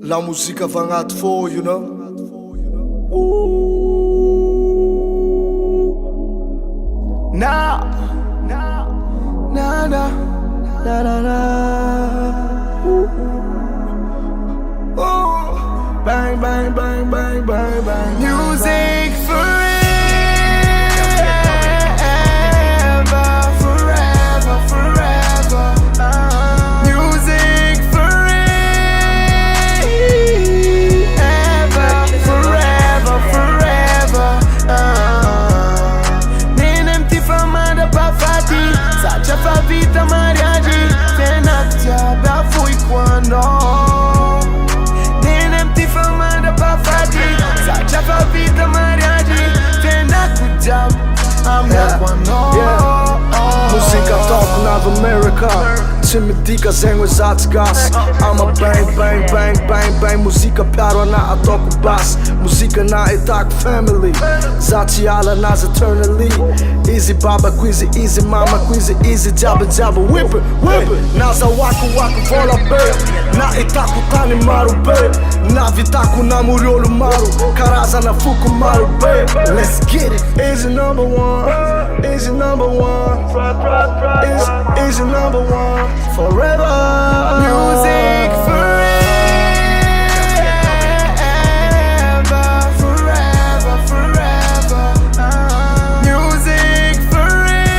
La musica va agnaty fô, you know. Na na na na na na na. Bang bang bang bang bang bang. Music forever, forever, forever. Music forever, forever, forever. Nem ti famada pa fati, sacha fa vita mariaji, pena ti abbia fui quando. Sacha fa vita mariaji, pena kujab, I'm not one Musica talk of America, Timidika zengo zats gas. I'm a bang bang bang bang bang. Musica piaro na atoko bass. Musica na itak family. Zati ala nas eternally. Easy baba quizzy, easy mama quizzy, easy jabba jabba whip it, whip it. Nasa waku waku vola be. Na itaku tani maru be. Na vitaku na muriolu maru. Karaza na fuku maru be. Let's get it. Easy number one, easy number one. Easy number one. Forever. Music forever, forever, forever. Music forever,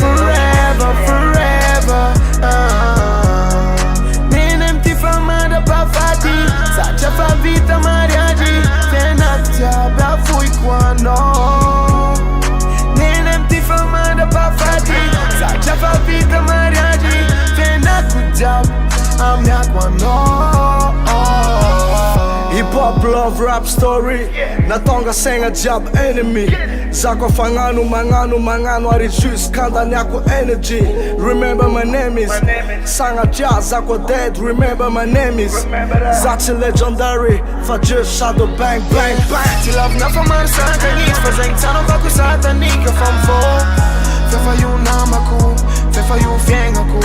forever, forever. Nem ti famada pa fati, sacha fa vita mariaji, pena ti abbia fui quando. Sacha fa vita mariaji, pena kujab, I'm not one Hip hop love rap story. Natonga senga jab enemy. Zako fangano mangano ari juice kanda nyako energy. Remember my name is Sanga jazz zako dead. Remember my name is Zati legendary. For just shadow bang bang bang. Till I've not for my son, I need for zeng tano baku satanika from four. Fefa yu namaku, fefa yu fiengaku.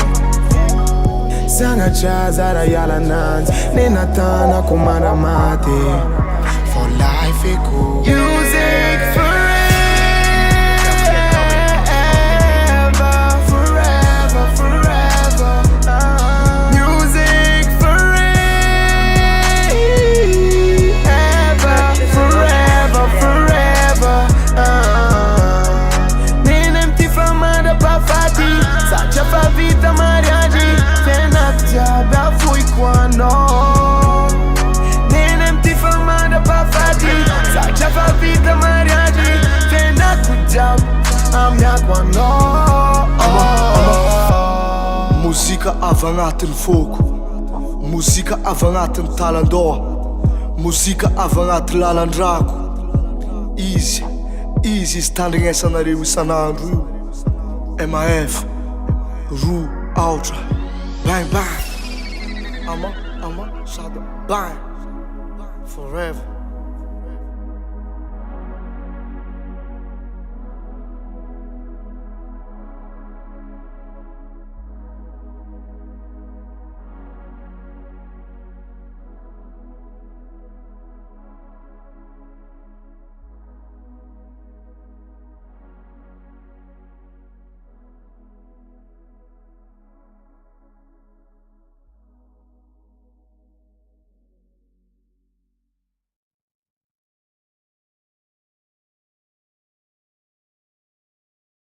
Sanga jazz ara yala nans, nina tana kumara mate. For life eku. Music forever, forever, forever. Music forever, forever, forever. Sacha fa vita mariaji, pena ti abbia fui quando. Nem ti famada pa fati, sacha fa vita mariaji, pena kujab, I'm not one Musica avy agnatin'ny foko. Musica avy agnatin'ny talan-doha. Musica avy agnaty lalan-drako. Izy tandrignesanareo isan'andro io. MAF, Ru, Ultra, bang bang. Ama, shada, bang, forever.